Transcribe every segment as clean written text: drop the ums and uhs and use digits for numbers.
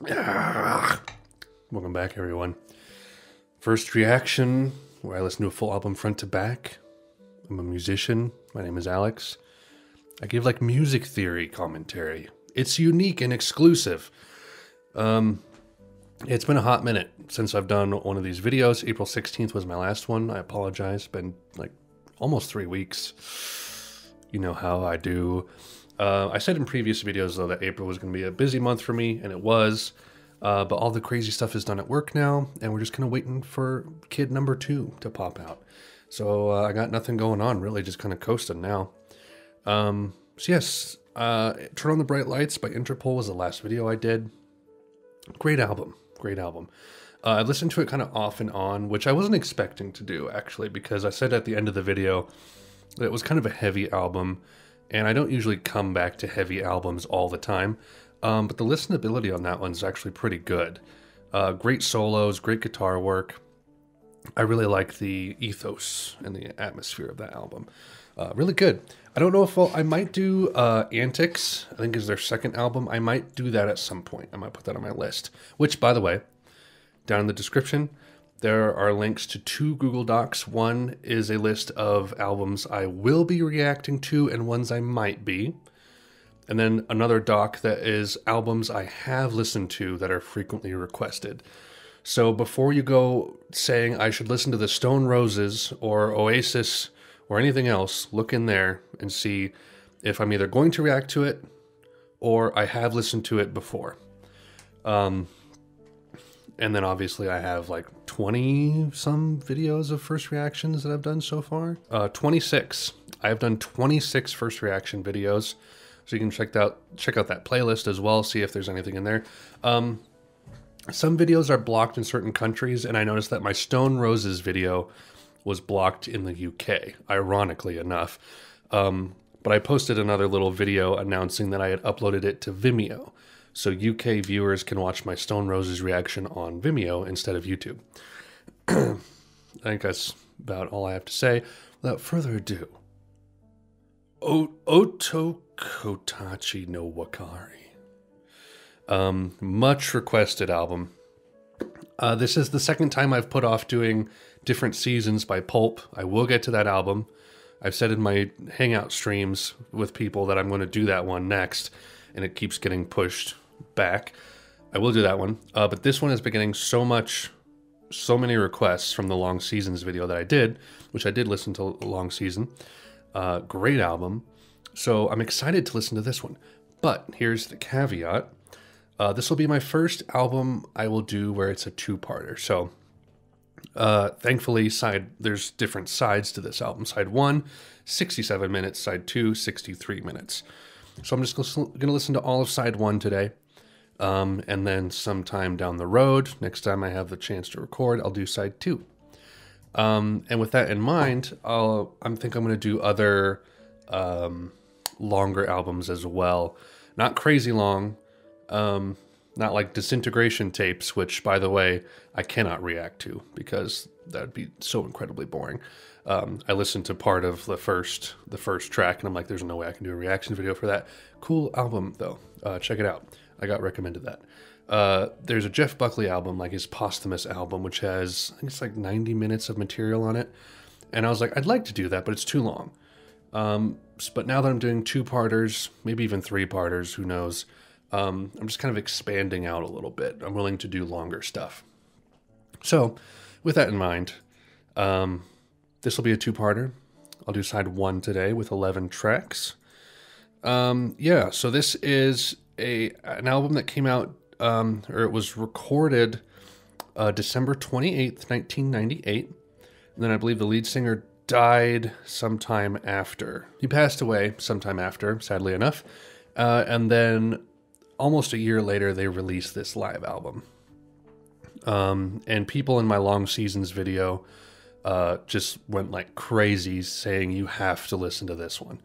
Ah, welcome back, everyone. First reaction, where I listen to a full album front to back. I'm a musician. My name is Alex. I give like music theory commentary. It's unique and exclusive. It's been a hot minute since I've done one of these videos. April 16th was my last one. I apologize. It's been like almost 3 weeks. You know how I do. I said in previous videos, though, that April was going to be a busy month for me, and it was. But all the crazy stuff is done at work now, and we're just kind of waiting for kid number 2 to pop out. So I got nothing going on, really, just kind of coasting now. So yes, Turn on the Bright Lights by Interpol was the last video I did. Great album, great album. I listened to it kind of off and on, which I wasn't expecting to do, actually, because I said at the end of the video that it was kind of a heavy album, and I don't usually come back to heavy albums all the time, but the listenability on that one's actually pretty good. Great solos, great guitar work. I really like the ethos and the atmosphere of that album. Really good. I don't know if I might do Antics, I think is their second album. I might do that at some point. I might put that on my list, which, by the way, down in the description, there are links to 2 Google Docs. One is a list of albums I will be reacting to and ones I might be. And then another doc that is albums I have listened to that are frequently requested. So before you go saying I should listen to the Stone Roses or Oasis or anything else, look in there and see if I'm either going to react to it or I have listened to it before. And then obviously I have like 20 some videos of first reactions that I've done so far. 26. I've done 26 first reaction videos. So you can check out that playlist as well, see if there's anything in there. Some videos are blocked in certain countries, and I noticed that my Stone Roses video was blocked in the UK, ironically enough. But I posted another little video announcing that I had uploaded it to Vimeo. So UK viewers can watch my Stone Roses reaction on Vimeo instead of YouTube. I think that's about all I have to say. Without further ado, Otokotachi no Wakare. Much requested album. This is the second time I've put off doing Different Seasons by Pulp. I will get to that album. I've said in my Hangout streams with people that I'm going to do that one next, and it keeps getting pushed back. I will do that one. But this one has been getting so many requests from the Long Seasons video that I did, which I did listen to Long Season. Great album. So I'm excited to listen to this one. But here's the caveat. This will be my first album I will do where it's a 2-parter. So thankfully, there's different sides to this album. Side 1, 67 minutes. Side 2, 63 minutes. So I'm just going to listen to all of Side 1 today. And then sometime down the road, next time I have the chance to record, I'll do Side 2. And with that in mind, I think I'm going to do other longer albums as well. Not crazy long. Not like Disintegration tapes, which, by the way, I cannot react to because that would be so incredibly boring. I listened to part of the first track, and I'm like, there's no way I can do a reaction video for that. Cool album, though. Check it out. I got recommended that. There's a Jeff Buckley album, like his posthumous album, which has, I think it's like 90 minutes of material on it. And I was like, I'd like to do that, but it's too long. But now that I'm doing 2-parters, maybe even 3-parters, who knows, I'm just kind of expanding out a little bit. I'm willing to do longer stuff. So, with that in mind, this will be a 2-parter. I'll do side 1 today with 11 tracks. Yeah, so this is an album that came out, or it was recorded December 28th, 1998. And then I believe the lead singer died sometime after. He passed away sometime after, sadly enough. And then almost a year later, they released this live album. And people in my Long Seasons video just went like crazy saying, you have to listen to this one.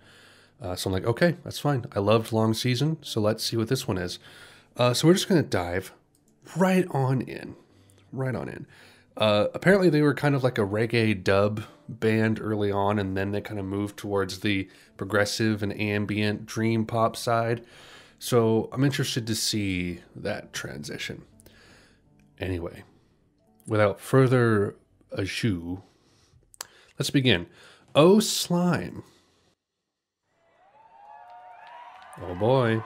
So I'm like, okay, that's fine. I loved Long Season, so let's see what this one is. So we're just going to dive right on in. Apparently they were kind of like a reggae dub band early on, and then they kind of moved towards the progressive and ambient dream pop side. So I'm interested to see that transition. Anyway, without further ado, let's begin. Oh, slime. Oh boy.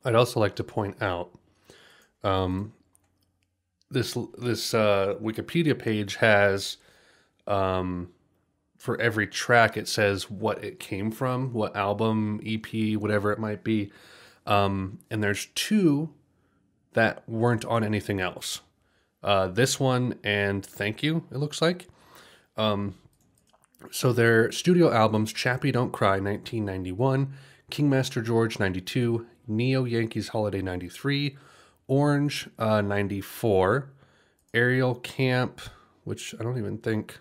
I'd also like to point out this Wikipedia page has for every track it says what it came from, what album, EP, whatever it might be, and there's two that weren't on anything else. This one and Thank You, it looks like. So their studio albums: Chappie Don't Cry 1991, Kingmaster George 92, Neo Yankees Holiday 93, Orange 94, Aerial Camp, which I don't even think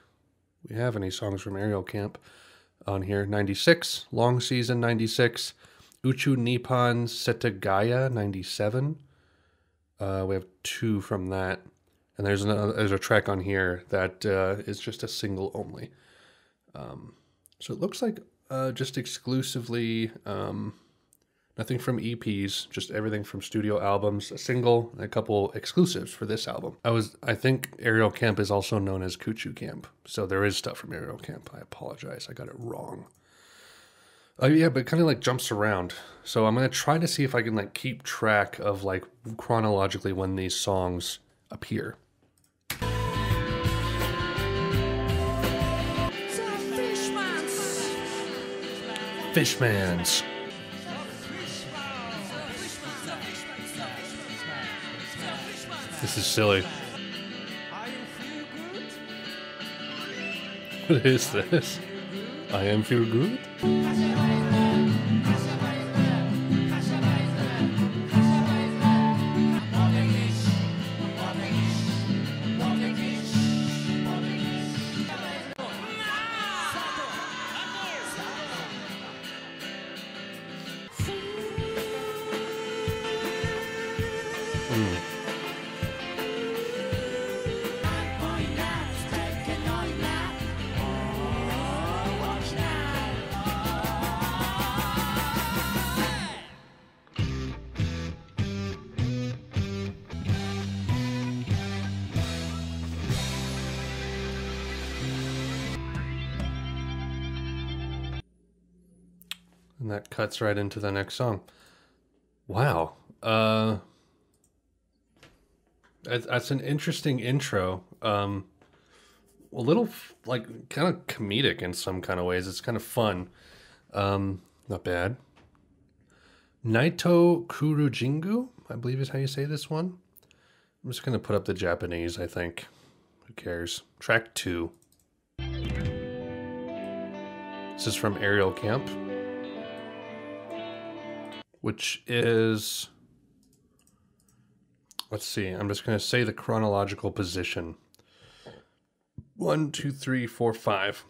we have any songs from Aerial Camp on here, 96, Long Season 96, Uchu Nippon Setagaya 97. We have two from that. And there's a track on here that is just a single only. So it looks like just exclusively nothing from EPs, just everything from studio albums, a single, and a couple exclusives for this album. I think Aerial Camp is also known as Kuchu Camp. So there is stuff from Aerial Camp. I apologize. I got it wrong. Yeah, but it kind of like jumps around. So I'm going to try to see if I can like keep track of like chronologically when these songs appear. Fishmans. This is silly. What is this? I am feel good? And that cuts right into the next song. Wow. That's an interesting intro. A little like kind of comedic in some kind of ways. It's kind of fun. Not bad. Naito Kurujingu, I believe is how you say this one. I'm just going to put up the Japanese, I think. Who cares? Track 2. This is from Aerial Camp, which is, let's see, I'm just going to say the chronological position. 1, 2, 3, 4, 5.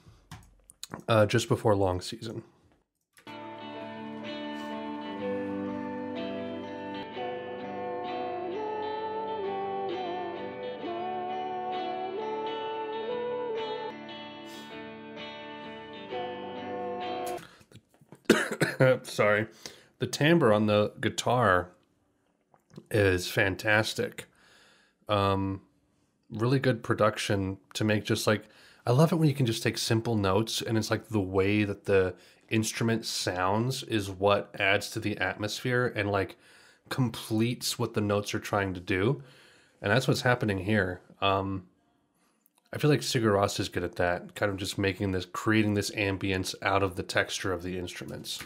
Just before Long Season. Sorry. The timbre on the guitar is fantastic. Really good production to make just like, I love it when you can just take simple notes and it's like the way that the instrument sounds is what adds to the atmosphere and like completes what the notes are trying to do. And that's what's happening here. I feel like Sigur Rós is good at that, kind of just making this, creating this ambience out of the texture of the instruments.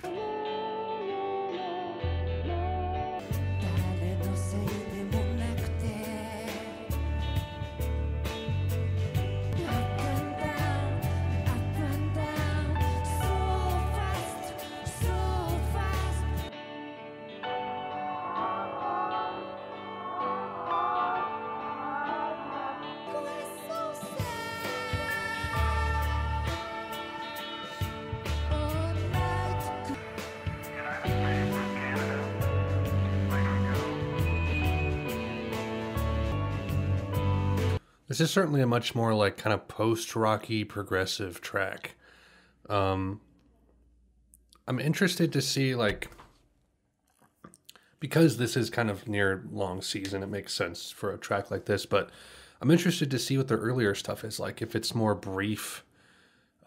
This is certainly a much more like kind of post-rocky progressive track. I'm interested to see, like, because this is kind of near long season, it makes sense for a track like this, but I'm interested to see what their earlier stuff is like, if it's more brief,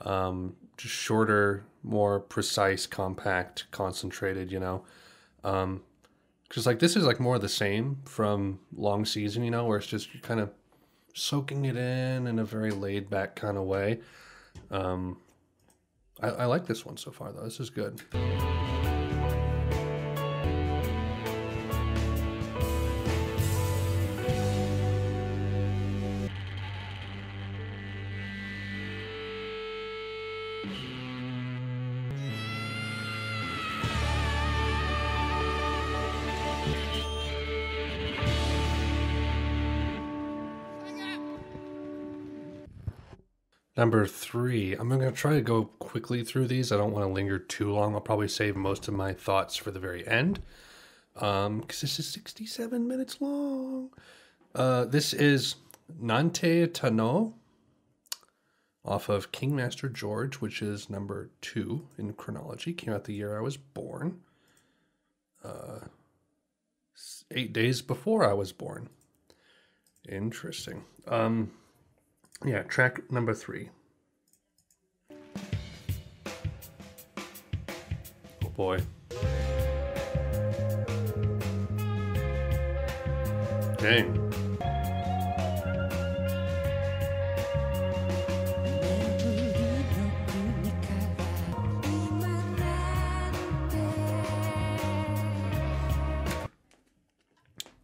just shorter, more precise, compact, concentrated, you know? Because like this is like more of the same from long season, you know, where it's just kind of soaking it in a very laid back kind of way. I like this one so far though. This is good. Number 3, I'm going to try to go quickly through these. I don't want to linger too long. I'll probably save most of my thoughts for the very end. Because this is 67 minutes long. This is Nante Tano off of King Master George, which is number 2 in chronology. Came out the year I was born. 8 days before I was born. Interesting. Yeah, track number 3. Oh boy. Dang.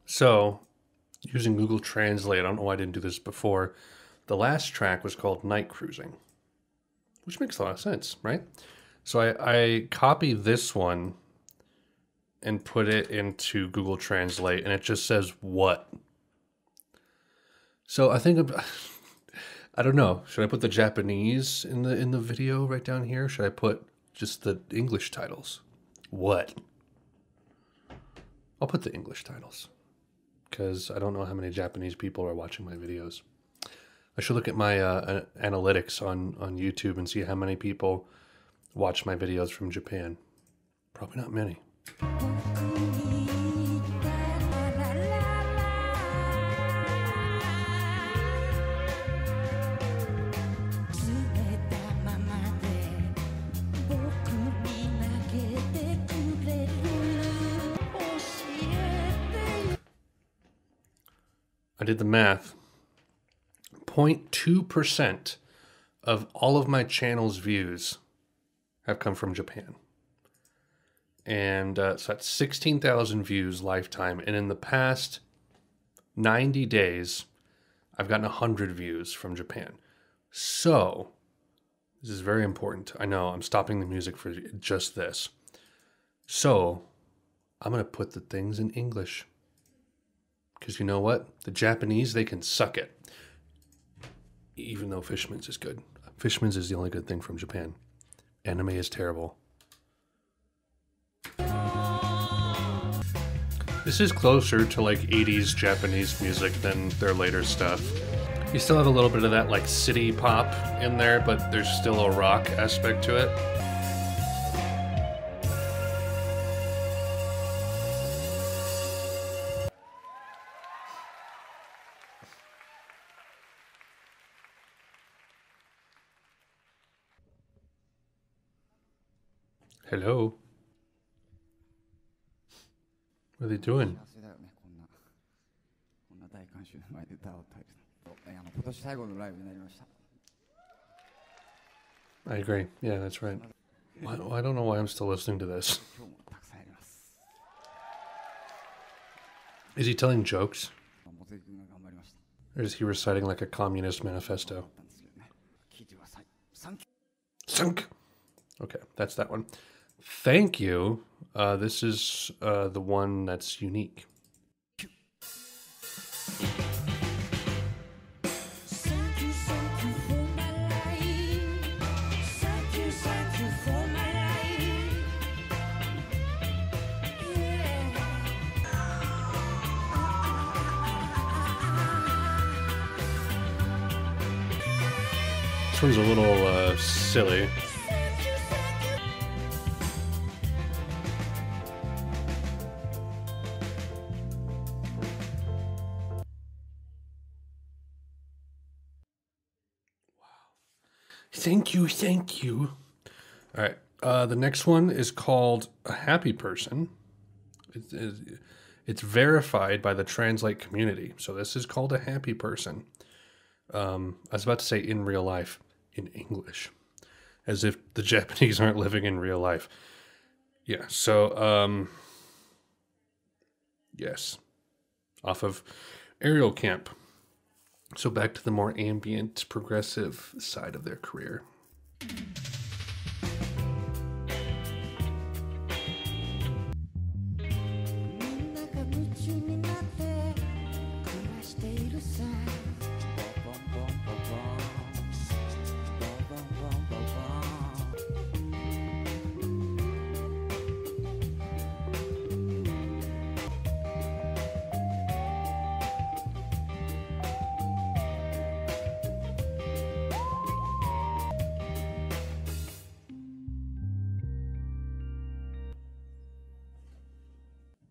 So, using Google Translate, I don't know why I didn't do this before. The last track was called Night Cruising, which makes a lot of sense, right? So I copied this one and put it into Google Translate, and it just says what. So I think I don't know. Should I put the Japanese in the video right down here? Should I put just the English titles? What? I'll put the English titles because I don't know how many Japanese people are watching my videos. I should look at my analytics on YouTube and see how many people watch my videos from Japan. Probably not many. I did the math. 0.2% of all of my channel's views have come from Japan. And so that's 16,000 views lifetime. And in the past 90 days, I've gotten 100 views from Japan. So, this is very important. I know, I'm stopping the music for just this. So, I'm going to put the things in English. Because you know what? The Japanese, they can suck it. Even though Fishmans is good. Fishmans is the only good thing from Japan. Anime is terrible. This is closer to like 80s Japanese music than their later stuff. You still have a little bit of that like city pop in there, but there's still a rock aspect to it. Hello. What are they doing? I agree. Yeah, that's right. I don't know why I'm still listening to this. Is he telling jokes? Or is he reciting like a communist manifesto? Sunk. Okay, that's that one. Thank you. This is the one that's unique. This one's a little silly. Thank you, thank you. All right, the next one is called A Happy Person. It's verified by the Translate community. So this is called A Happy Person. I was about to say in real life, in English. As if the Japanese aren't living in real life. Yeah, so, yes. Off of Aerial Camp. So back to the more ambient, progressive side of their career.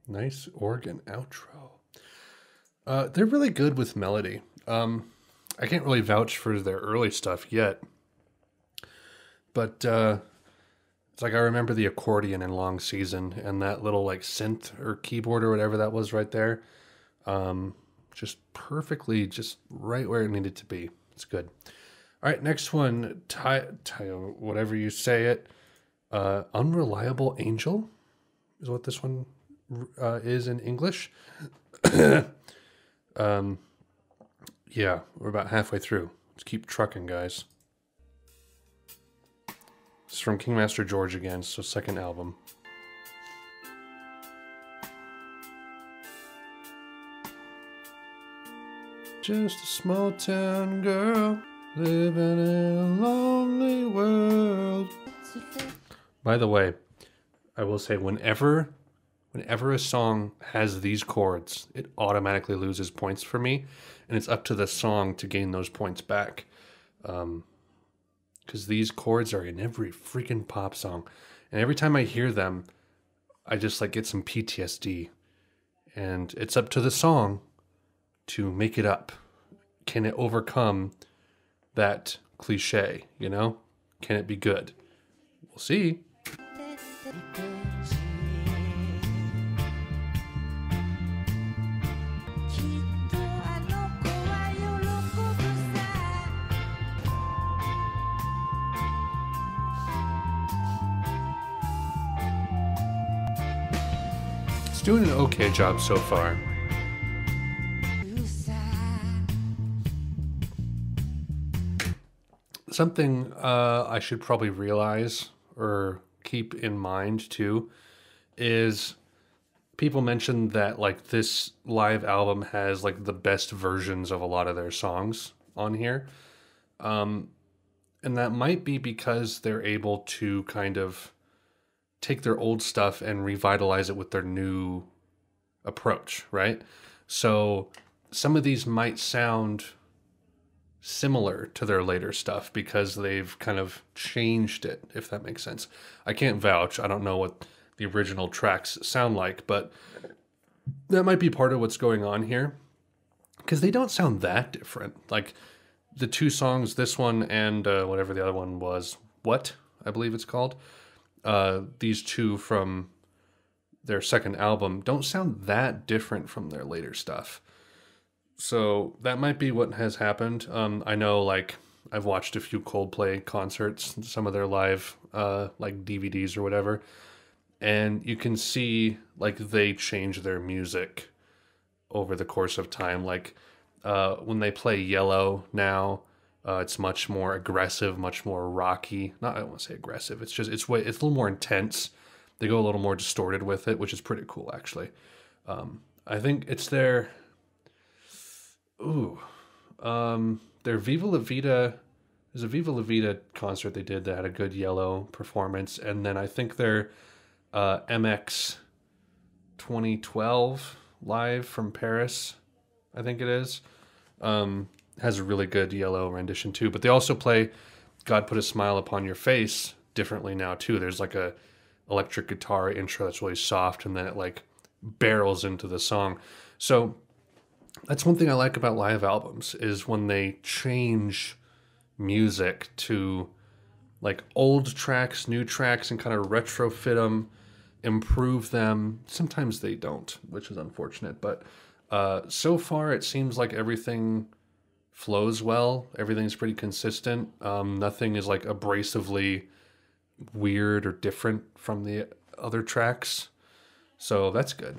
Nice organ outro. They're really good with melody. I can't really vouch for their early stuff yet. But it's like I remember the accordion in Long Season and that little like synth or keyboard or whatever that was right there. Just perfectly, just right where it needed to be. It's good. All right, next one. Whatever you say it. Unreliable Angel is what this one is in English. Yeah, we're about halfway through. Let's keep trucking, guys. It's from King Master George again, so second album. Just a small town girl living in a lonely world. By the way, I will say whenever a song has these chords, it automatically loses points for me, and it's up to the song to gain those points back. Because these chords are in every freaking pop song, and every time I hear them, I just like get some PTSD, and it's up to the song to make it up. Can it overcome that cliche, you know? Can it be good? We'll see. It's doing an okay job so far. Something I should probably realize or keep in mind too is people mentioned that like this live album has like the best versions of a lot of their songs on here. And that might be because they're able to kind of take their old stuff and revitalize it with their new approach, right? So some of these might sound similar to their later stuff because they've kind of changed it, if that makes sense. I can't vouch. I don't know what the original tracks sound like, but that might be part of what's going on here because they don't sound that different. Like the two songs, this one and whatever the other one was, What, I believe it's called. These two from their second album don't sound that different from their later stuff. So that might be what has happened. I know, like, I've watched a few Coldplay concerts, some of their live, like, DVDs or whatever, and you can see, like, they change their music over the course of time. Like, when they play Yellow now, it's much more aggressive, much more rocky. Not, I don't want to say aggressive. It's just, it's a little more intense. They go a little more distorted with it, which is pretty cool, actually. I think it's their Viva La Vida. There's a Viva La Vida concert they did that had a good Yellow performance, and then I think their MX 2012 live from Paris, I think it is, has a really good Yellow rendition too. But they also play God Put a Smile Upon Your Face differently now too. There's like a electric guitar intro that's really soft, and then it like barrels into the song. So that's one thing I like about live albums, is when they change music to like old tracks, new tracks, and kind of retrofit them, improve them. Sometimes they don't, which is unfortunate. But so far, it seems like everything flows well. Everything's pretty consistent. Nothing is like abrasively weird or different from the other tracks. So that's good.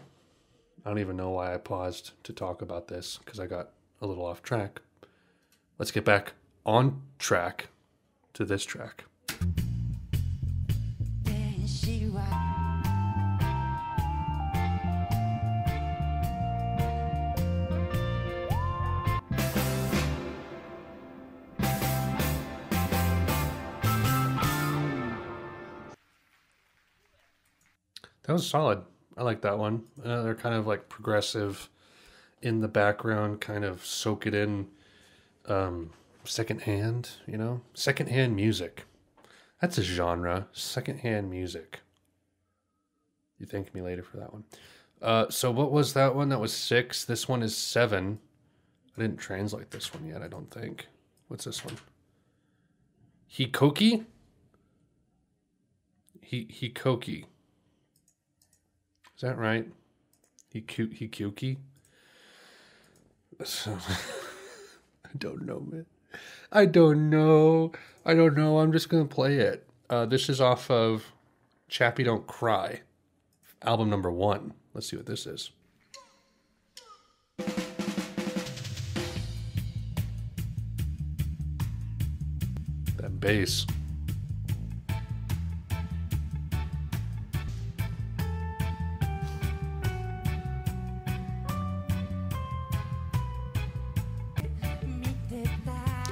I don't even know why I paused to talk about this, because I got a little off track. Let's get back on track to this track. That was solid. I like that one. They're kind of like progressive in the background, kind of soak it in. Secondhand, you know? Secondhand music. That's a genre. Secondhand music. You thank me later for that one. So what was that one? That was 6. This one is 7. I didn't translate this one yet, I don't think. What's this one? Hikoki? Hikoki. Is that right? Hikoki? So, I don't know, man. I don't know. I'm just going to play it. This is off of Chappie Don't Cry, album number 1. Let's see what this is. That bass.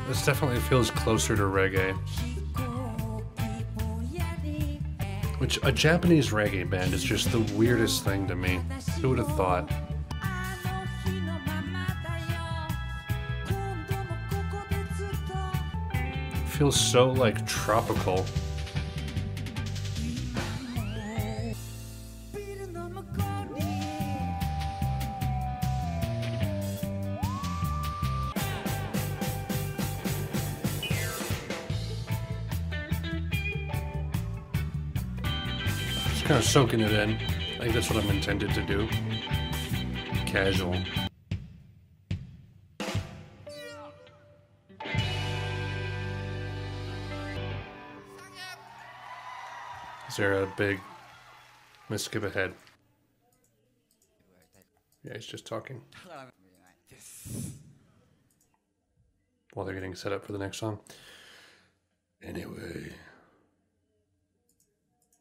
This definitely feels closer to reggae. Which, a Japanese reggae band is just the weirdest thing to me. Who would have thought? It feels so, like, tropical. Kind of soaking it in. I think that's what I'm intended to do. Casual. Is there a big... I'm gonna skip ahead. Yeah, he's just talking. While they're getting set up for the next song. Anyway...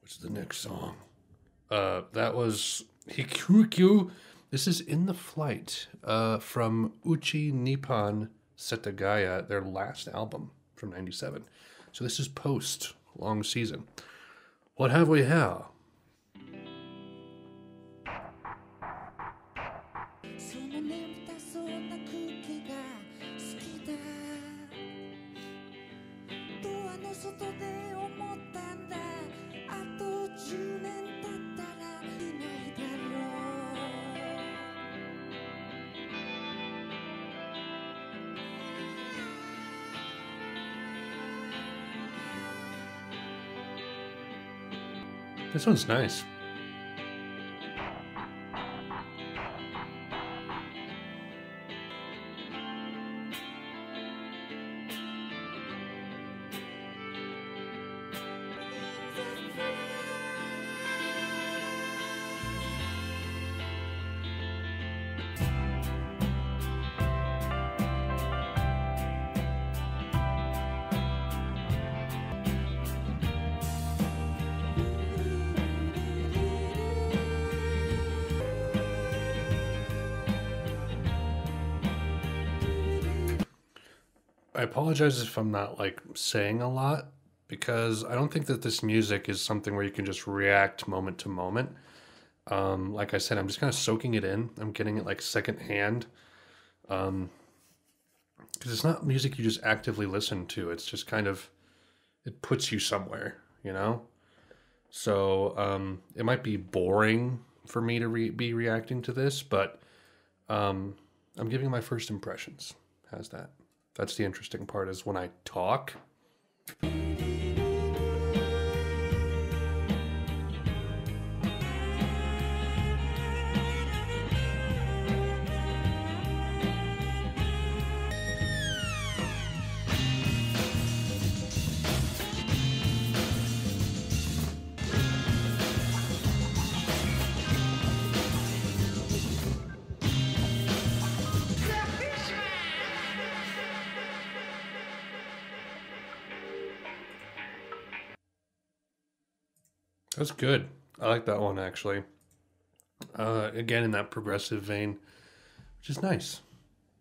What's the next song? That was Hikukyu. This is In the Flight from Uchi Nippon Setagaya, their last album from 97. So this is post long season. What have we here? This one's nice. I apologize if I'm not like saying a lot, because I don't think that this music is something where you can just react moment to moment. Like I said, I'm just kind of soaking it in. I'm getting it like secondhand. Because it's not music you just actively listen to. It's just kind of it puts you somewhere, you know? So it might be boring for me to be reacting to this, but I'm giving my first impressions. How's that? That's the interesting part, is when I talk. That's good. I like that one, actually. Again, in that progressive vein, which is nice.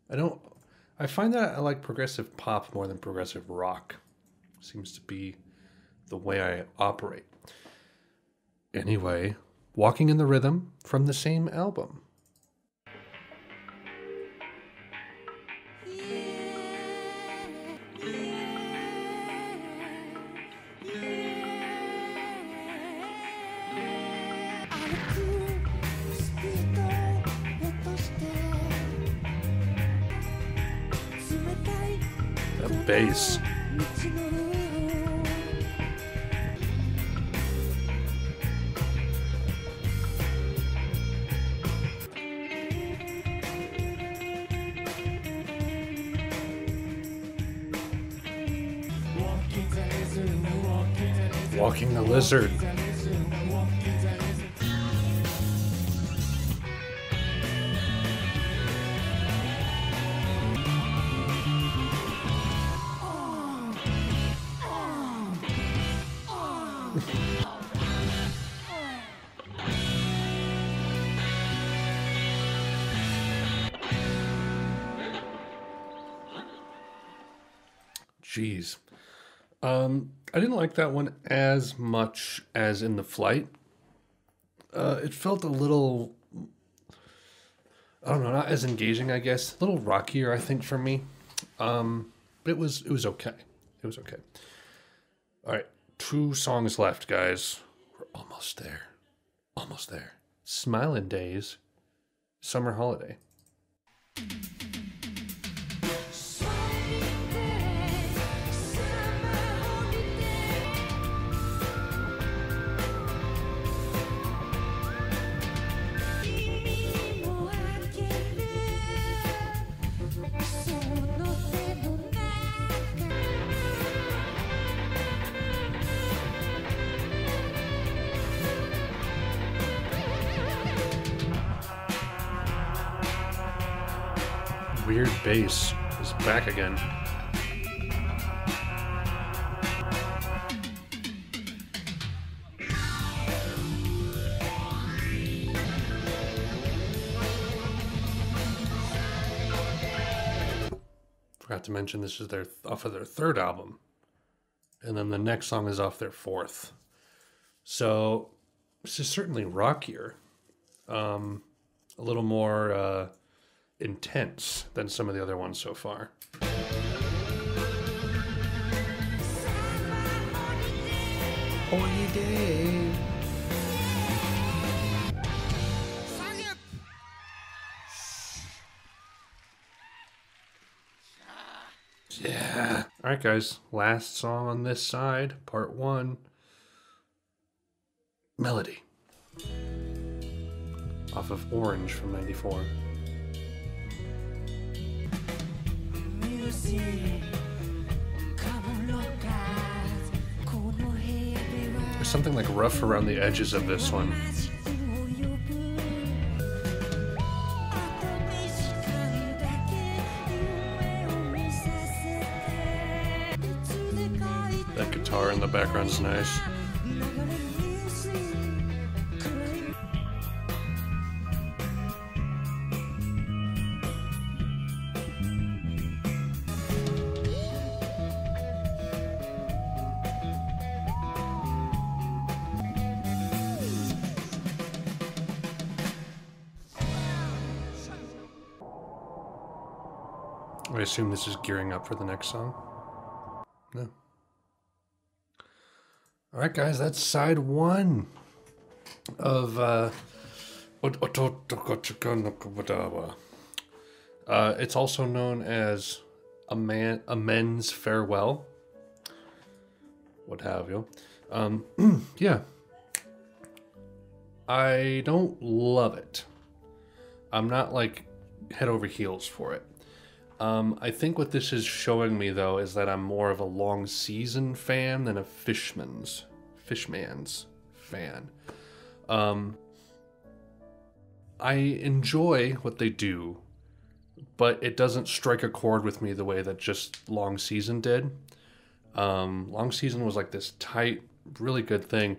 I find that I like progressive pop more than progressive rock. Seems to be the way I operate. Anyway, Walking in the Rhythm from the same album. That bass. Walking the Lizard. Jeez. I didn't like that one as much as in The Flight. It felt a little, I don't know, not as engaging, I guess. A little rockier, I think, for me. But it was okay. It was okay. All right, 2 songs left, guys. We're almost there. Almost there. Smilin' Days, Summer Holiday. Weird bass is back again. Forgot to mention this is off of their 3rd album. And then the next song is off their 4th. So this is certainly rockier. A little more intense than some of the other ones so far. Holiday. Yeah. All right, guys. Last song on this side, part 1. Melody. Off of Orange from '94. There's something like rough around the edges of this one. That guitar in the background's nice. I assume this is gearing up for the next song. No. All right, guys, that's side one of Otokotachi. It's also known as a men's farewell, what have you. Yeah, I don't love it. I'm not like head over heels for it. I think what this is showing me, though, is that I'm more of a long season fan than a Fishmans fan. I enjoy what they do, but it doesn't strike a chord with me the way that just long season did. Long season was like this tight, really good thing.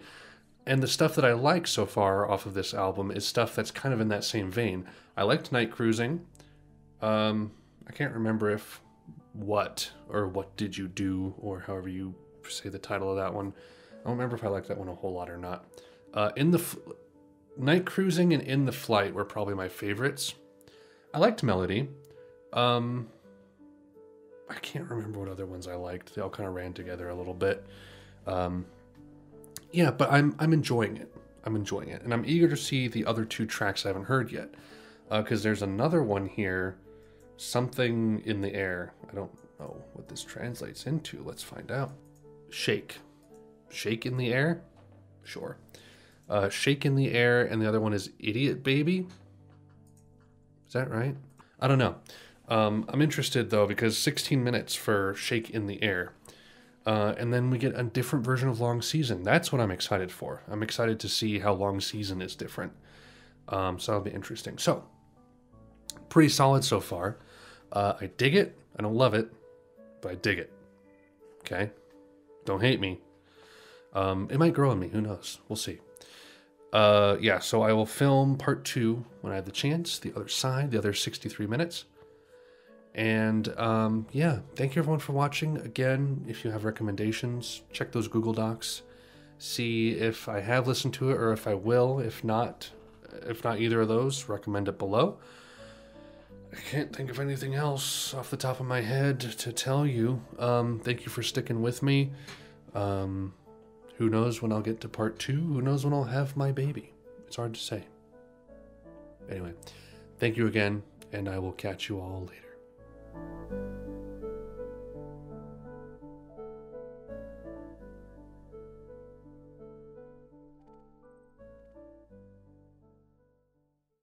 And the stuff that I like so far off of this album is stuff that's kind of in that same vein. I liked Night Cruising. I can't remember if What Did You Do, or however you say the title of that one. I don't remember if I liked that one a whole lot or not. Night Cruising and In the Flight were probably my favorites. I liked Melody. I can't remember what other ones I liked. They all kind of ran together a little bit. Yeah, but I'm enjoying it. I'm enjoying it. And I'm eager to see the other two tracks I haven't heard yet. Because there's another one here, Something in the Air. I don't know what this translates into. Let's find out. Shake. Shake in the Air? Sure. Shake in the Air, and the other one is Idiot Baby. Is that right? I don't know. I'm interested, though, because 16 minutes for Shake in the Air. And then we get a different version of Long Season. That's what I'm excited for. I'm excited to see how Long Season is different. So that'll be interesting. So, pretty solid so far. I dig it. I don't love it, but I dig it. Okay? Don't hate me. It might grow on me. Who knows? We'll see. Yeah, so I will film part 2 when I have the chance. The other side, the other 63 minutes. And yeah, thank you everyone for watching. Again, if you have recommendations, check those Google Docs. See if I have listened to it or if I will. If not either of those, recommend it below. I can't think of anything else off the top of my head to tell you. Thank you for sticking with me. Who knows when I'll get to part 2? Who knows when I'll have my baby? It's hard to say. Anyway, thank you again, and I will catch you all later.